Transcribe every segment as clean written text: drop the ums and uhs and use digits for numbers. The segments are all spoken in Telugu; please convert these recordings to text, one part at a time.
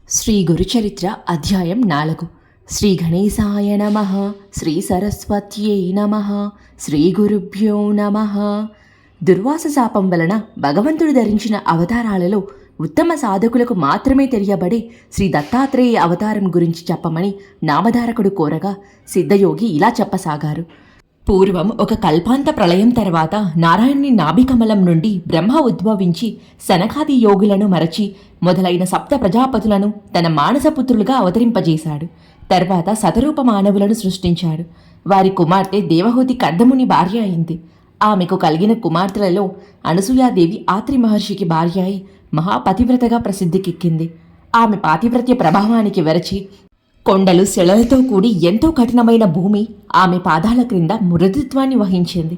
శ్రీ గురుచరిత్ర అధ్యాయం 4. శ్రీ గణేశాయ నమః. శ్రీ సరస్వత్యై నమః. శ్రీ గురుభ్యో నమః. దుర్వాస శాపం వలన భగవంతుడు ధరించిన అవతారాలలో ఉత్తమ సాధకులకు మాత్రమే తెలియబడే శ్రీ దత్తాత్రేయ అవతారం గురించి చెప్పమని నామధారకుడు కోరగా సిద్ధయోగి ఇలా చెప్పసాగారు. పూర్వం ఒక కల్పాంత ప్రళయం తర్వాత నారాయణుని నాభికమలం నుండి బ్రహ్మ ఉద్భవించి సనకాది యోగులను మరచి మొదలైన సప్త ప్రజాపతులను తన మానసపుత్రులుగా అవతరింపజేశాడు. తర్వాత శతరూప మానవులను సృష్టించాడు. వారి కుమార్తె దేవహూతి కర్దముని భార్య అయింది. ఆమెకు కలిగిన కుమార్తెలలో అనసూయాదేవి ఆత్రి మహర్షికి భార్య అయి మహాపతివ్రతగా ప్రసిద్ధికెక్కింది. ఆమె పాతివ్రత్య ప్రభావానికి వెరచి కొండలు శిలలతో కూడి ఎంతో కఠినమైన భూమి ఆమె పాదాల క్రింద మృదుత్వాన్ని వహించింది.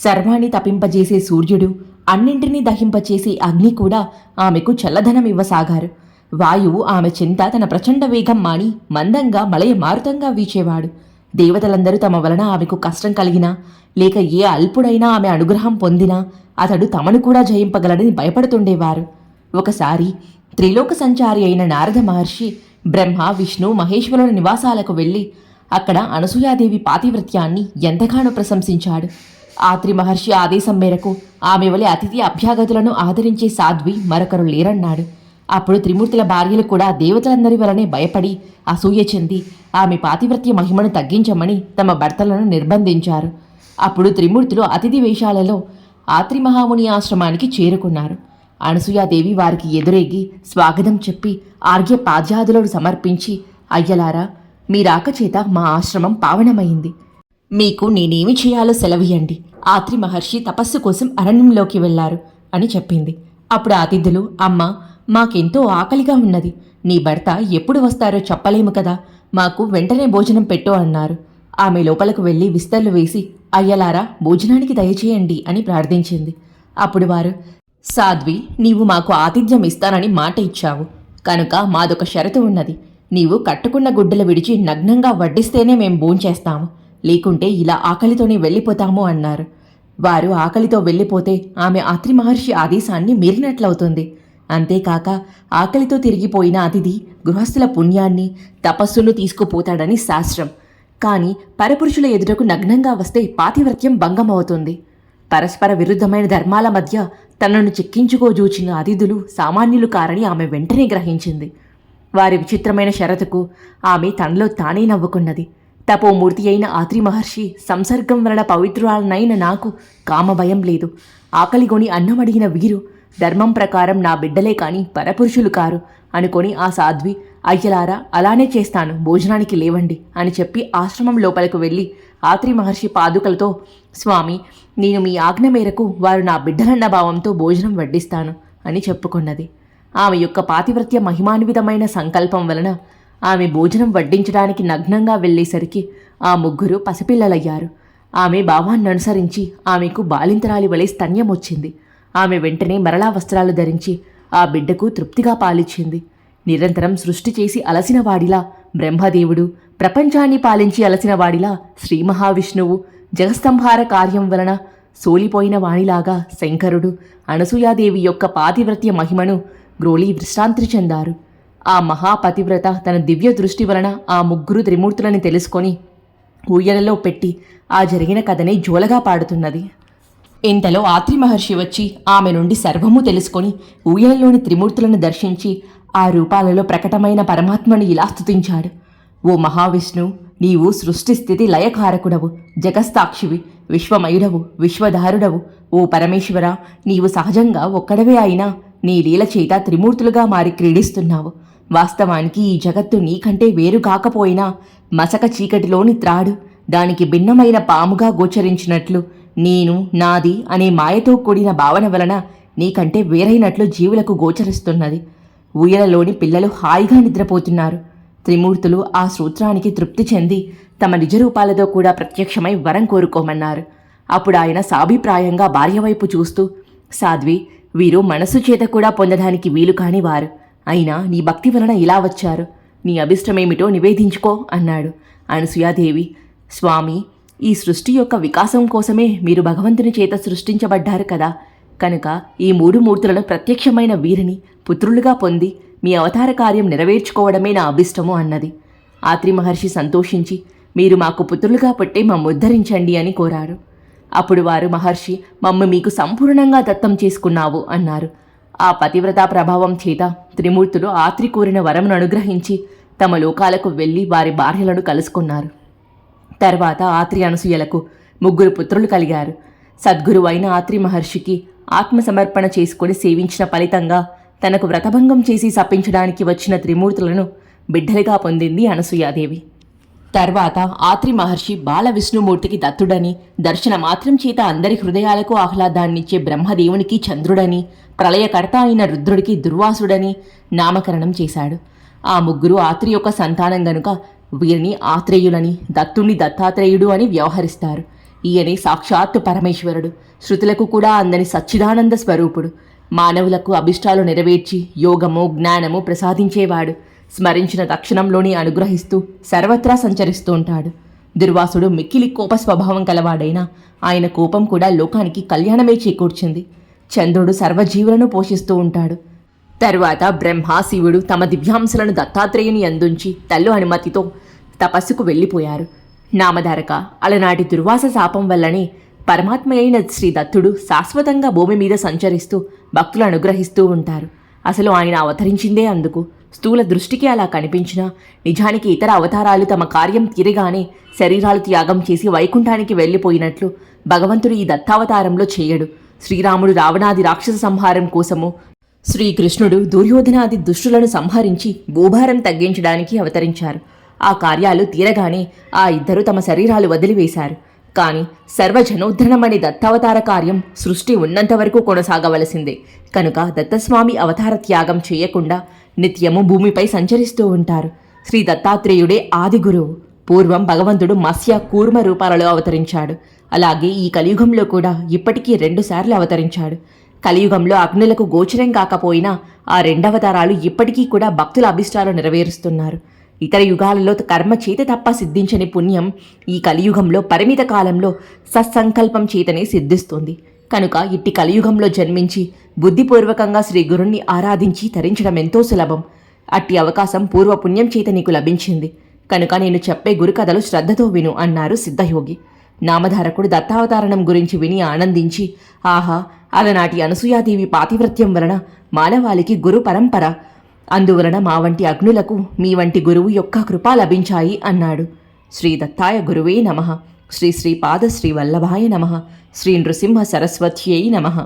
సర్వాన్ని తపింపజేసే సూర్యుడు, అన్నింటినీ దహింపచేసే అగ్ని కూడా ఆమెకు చల్లదనం ఇవ్వసాగారు. వాయువు ఆమె చింత తన ప్రచండ వేగం మాని మందంగా మలయ మారుతంగా వీచేవాడు. దేవతలందరూ తమ వలన ఆమెకు కష్టం కలిగినా లేక ఏ అల్పుడైనా ఆమె అనుగ్రహం పొందినా అతడు తమను కూడా జయింపగలడని భయపడుతుండేవారు. ఒకసారి త్రిలోక సంచారి అయిన నారద మహర్షి బ్రహ్మ, విష్ణు, మహేశ్వరుల నివాసాలకు వెళ్ళి అక్కడ అనసూయాదేవి పాతివ్రత్యాన్ని ఎంతగానో ప్రశంసించాడు. ఆత్రి మహర్షి ఆదేశం మేరకు ఆమె వలె అతిథి అభ్యాగతులను ఆదరించే సాధ్వి మరొకరు లేరన్నాడు. అప్పుడు త్రిమూర్తుల భార్యలు కూడా దేవతలందరి వలనే భయపడి అసూయ చెంది ఆమె పాతివ్రత్య మహిమను తగ్గించమని తమ భర్తలను నిర్బంధించారు. అప్పుడు త్రిమూర్తులు అతిథి వేషాలలో ఆత్రి మహాముని ఆశ్రమానికి చేరుకున్నారు. అనసూయాదేవి వారికి ఎదురేగి స్వాగతం చెప్పి ఆర్ఘ్య పాద్యాదులను సమర్పించి, అయ్యలారా, మీ రాకచేత మా ఆశ్రమం పావనమైంది. మీకు నేనేమి చేయాలో సెలవియండి. ఆత్రి మహర్షి తపస్సు కోసం అరణ్యంలోకి వెళ్లారు అని చెప్పింది. అప్పుడు అతిథులు, అమ్మ, మాకెంతో ఆకలిగా ఉన్నది. నీ భర్త ఎప్పుడు వస్తారో చెప్పలేము కదా, మాకు వెంటనే భోజనం పెట్టు అన్నారు. ఆమె లోపలకు వెళ్ళి విస్తర్లు వేసి, అయ్యలారా, భోజనానికి దయచేయండి అని ప్రార్థించింది. అప్పుడు వారు, సాధ్వి, నీవు మాకు ఆతిథ్యం ఇస్తానని మాట ఇచ్చావు కనుక మాదొక షరతు ఉన్నది. నీవు కట్టుకున్న గుడ్డలు విడిచి నగ్నంగా వడ్డిస్తేనే మేం భోంచేస్తాము, లేకుంటే ఇలా ఆకలితోనే వెళ్ళిపోతాము అన్నారు. వారు ఆకలితో వెళ్ళిపోతే ఆమె ఆత్రి మహర్షి ఆదేశాన్ని మీరినట్లవుతుంది. అంతేకాక ఆకలితో తిరిగిపోయిన అతిథి గృహస్థుల పుణ్యాన్ని, తపస్సును తీసుకుపోతాడని శాస్త్రం. కానీ పరపురుషుల ఎదుటకు నగ్నంగా వస్తే పాతివ్రత్యం భంగమవుతుంది. పరస్పర విరుద్ధమైన ధర్మాల మధ్య తనను చిక్కించుకోజూచిన అతిథులు సామాన్యులు కారని ఆమె వెంటనే గ్రహించింది. వారి విచిత్రమైన షరతుకు ఆమె తనలో తానే నవ్వుకున్నది. తపోమూర్తి అయిన ఆత్రి మహర్షి సంసర్గం వలన పవిత్రురాలనైన నాకు కామభయం లేదు. ఆకలిగొని అన్నం అడిగిన వీరు ధర్మం ప్రకారం నా బిడ్డలే కాని పరపురుషులు కారు అనుకొని ఆ సాధ్వి, అయ్యలారా, అలానే చేస్తాను, భోజనానికి లేవండి అని చెప్పి ఆశ్రమం లోపలకు వెళ్ళి ఆత్రి మహర్షి పాదుకలతో, స్వామి, నేను మీ ఆజ్ఞ మేరకు వారు నా బిడ్డలన్న భావంతో భోజనం వడ్డిస్తాను అని చెప్పుకున్నది. ఆమె యొక్క పాతివ్రత్య మహిమాన్వితమైన సంకల్పం వలన ఆమె భోజనం వడ్డించడానికి నగ్నంగా వెళ్ళేసరికి ఆ ముగ్గురు పసిపిల్లలయ్యారు. ఆమె భావాన్ని అనుసరించి ఆమెకు బాలింతరాలి వలె స్తన్యం వచ్చింది. ఆమె వెంటనే మరలా వస్త్రాలు ధరించి ఆ బిడ్డకు తృప్తిగా పాలిచ్చింది. నిరంతరం సృష్టి చేసి అలసిన వాడిలా బ్రహ్మదేవుడు, ప్రపంచాన్ని పాలించి అలసిన వాడిలా శ్రీ మహావిష్ణువు, జగస్తంభార కార్యం వలన సోలిపోయిన వాణిలాగా శంకరుడు అనసూయాదేవి యొక్క పాతివ్రత్య మహిమను గ్రోలి విశ్రాంతి చెందారు. ఆ మహాపతివ్రత తన దివ్య దృష్టి వలన ఆ ముగ్గురు త్రిమూర్తులని తెలుసుకొని ఊయలలో పెట్టి ఆ జరిగిన కథనే జోలగా పాడుతున్నది. ఇంతలో ఆత్రి మహర్షి వచ్చి ఆమె నుండి సర్వము తెలుసుకొని ఊయలలోని త్రిమూర్తులను దర్శించి ఆ రూపాలలో ప్రకటమైన పరమాత్మను ఇలా స్తుతించాడు. ఓ మహావిష్ణు, నీవు సృష్టి స్థితి లయకారకుడవు, జగస్తాక్షివి, విశ్వమయుడవు, విశ్వధారుడవు. ఓ పరమేశ్వర, నీవు సహజంగా ఒక్కడవే అయినా నీ లీల చేత త్రిమూర్తులుగా మారి క్రీడిస్తున్నావు. వాస్తవానికి ఈ జగత్తు నీకంటే వేరు కాకపోయినా మసక చీకటిలోని త్రాడు దానికి భిన్నమైన పాముగా గోచరించినట్లు నేను, నాది అనే మాయతో కూడిన భావన వలన నీకంటే వేరైనట్లు జీవులకు గోచరిస్తున్నది. ఊయలలోని పిల్లలు హాయిగా నిద్రపోతున్నారు. త్రిమూర్తులు ఆ సూత్రానికి తృప్తి చెంది తమ నిజరూపాలతో కూడా ప్రత్యక్షమై వరం కోరుకోమన్నారు. అప్పుడు ఆయన సాభిప్రాయంగా భార్యవైపు చూస్తూ, సాధ్వి, వీరు మనస్సు చేత కూడా పొందడానికి వీలు కాని వారు. అయినా నీ భక్తి వలన ఇలా వచ్చారు. నీ అభిష్టమేమిటో నివేదించుకో అన్నాడు. అనసూయాదేవి, స్వామి, ఈ సృష్టి యొక్క వికాసం కోసమే మీరు భగవంతుని చేత సృష్టించబడ్డారు కదా, కనుక ఈ మూడు మూర్తులను ప్రత్యక్షమైన వీరిని పుత్రులుగా పొంది మీ అవతార కార్యం నెరవేర్చుకోవడమే నా అభిష్టము అన్నది. ఆత్రి మహర్షి సంతోషించి, మీరు మాకు పుత్రులుగా పుట్టి మమ్ము ఉద్ధరించండి అని కోరారు. అప్పుడు వారు, మహర్షి, మమ్ము మీకు సంపూర్ణంగా దత్తం చేసుకున్నావు అన్నారు. ఆ పతివ్రతా ప్రభావం చేత త్రిమూర్తులు ఆత్రి కోరిన వరమును అనుగ్రహించి తమ లోకాలకు వెళ్ళి వారి భార్యలను కలుసుకున్నారు. తర్వాత ఆత్రి అనసూయలకు 3 పుత్రులు కలిగారు. సద్గురువైన ఆత్రి మహర్షికి ఆత్మసమర్పణ చేసుకుని సేవించిన ఫలితంగా తనకు వ్రతభంగం చేసి శపించడానికి వచ్చిన త్రిమూర్తులను బిడ్డలుగా పొందింది అనసూయాదేవి. తర్వాత ఆత్రి మహర్షి బాల విష్ణుమూర్తికి దత్తుడని, దర్శన మాత్రం చేత అందరి హృదయాలకు ఆహ్లాదాన్నిచ్చే బ్రహ్మదేవునికి చంద్రుడని, ప్రళయకర్త అయిన రుద్రుడికి దుర్వాసుడని నామకరణం చేశాడు. ఆ 3 ఆత్రి యొక్క సంతానం గనుక వీరిని ఆత్రేయులని, దత్తుణ్ణి దత్తాత్రేయుడు అని వ్యవహరిస్తారు. ఈయనే సాక్షాత్తు పరమేశ్వరుడు, శృతులకు కూడా అందని సచ్చిదానంద స్వరూపుడు. మానవులకు అభిష్టాలు నెరవేర్చి యోగము జ్ఞానము ప్రసాదించేవాడు. స్మరించిన తక్షణంలోనే అనుగ్రహిస్తూ సర్వత్రా సంచరిస్తూ ఉంటాడు. దుర్వాసుడు మిక్కిలి కోప స్వభావం కలవాడైనా ఆయన కోపం కూడా లోకానికి కళ్యాణమే చేకూర్చింది. చంద్రుడు సర్వజీవులను పోషిస్తూ ఉంటాడు. తరువాత బ్రహ్మ, శివుడు తమ దివ్యాంశలను దత్తాత్రేయుని అందుంచి తల్లు అనుమతితో తపస్సుకు వెళ్ళిపోయారు. నామధారక, అలనాటి దుర్వాస శాపం వల్లనే పరమాత్మ అయిన శ్రీ దత్తుడు శాశ్వతంగా భూమి మీద సంచరిస్తూ భక్తులు అనుగ్రహిస్తూ ఉంటారు. అసలు ఆయన అవతరించిందే అందుకు. స్థూల దృష్టికి అలా కనిపించినా నిజానికి ఇతర అవతారాలు తమ కార్యం తీరగానే శరీరాలు త్యాగం చేసి వైకుంఠానికి వెళ్ళిపోయినట్లు భగవంతుడు ఈ దత్తావతారంలో చేయడు. శ్రీరాముడు రావణాది రాక్షస సంహారం కోసము, శ్రీకృష్ణుడు దుర్యోధనాది దుష్టులను సంహరించి భూభారం తగ్గించడానికి అవతరించారు. ఆ కార్యాలు తీరగానే ఆ ఇద్దరు తమ శరీరాలు వదిలివేశారు. కాని సర్వజనోద్ధరణమనే దత్తావతార కార్యం సృష్టి ఉన్నంతవరకు కొనసాగవలసిందే. కనుక దత్తస్వామి అవతార త్యాగం చేయకుండా నిత్యము భూమిపై సంచరిస్తూ ఉంటారు. శ్రీ దత్తాత్రేయుడే ఆది గురువు. పూర్వం భగవంతుడు మత్స్య, కూర్మ రూపాలలో అవతరించాడు. అలాగే ఈ కలియుగంలో కూడా ఇప్పటికీ 2 సార్లు అవతరించాడు. కలియుగంలో అగ్నులకు గోచరం కాకపోయినా ఆ 2 అవతారాలు ఇప్పటికీ కూడా భక్తుల అభిష్టాలు నెరవేరుస్తున్నారు. ఇతర యుగాలలో కర్మ చేత తప్ప సిద్ధించని పుణ్యం ఈ కలియుగంలో పరిమిత కాలంలో సత్సంకల్పం చేతనే సిద్ధిస్తుంది. కనుక ఇట్టి కలియుగంలో జన్మించి బుద్ధిపూర్వకంగా శ్రీ గురుణ్ణి ఆరాధించి తరించడం ఎంతో సులభం. అట్టి అవకాశం పూర్వపుణ్యం చేత నీకు లభించింది. కనుక నేను చెప్పే గురుకథలు శ్రద్ధతో విను అన్నారు సిద్ధయోగి. నామధారకుడు దత్తావతారణం గురించి విని ఆనందించి, ఆహా, అలనాటి అనసూయాదేవి పాతివ్రత్యం వలన మానవాళికి గురు పరంపర, అందువలన మా వంటి అగ్నులకు మీ వంటి గురువు యొక్క కృప లభించాయి అన్నాడు. శ్రీ దత్తాయ గురువే నమః. శ్రీ శ్రీపాద శ్రీ వల్లభాయ నమః. శ్రీ నృసింహ సరస్వత్యై నమః.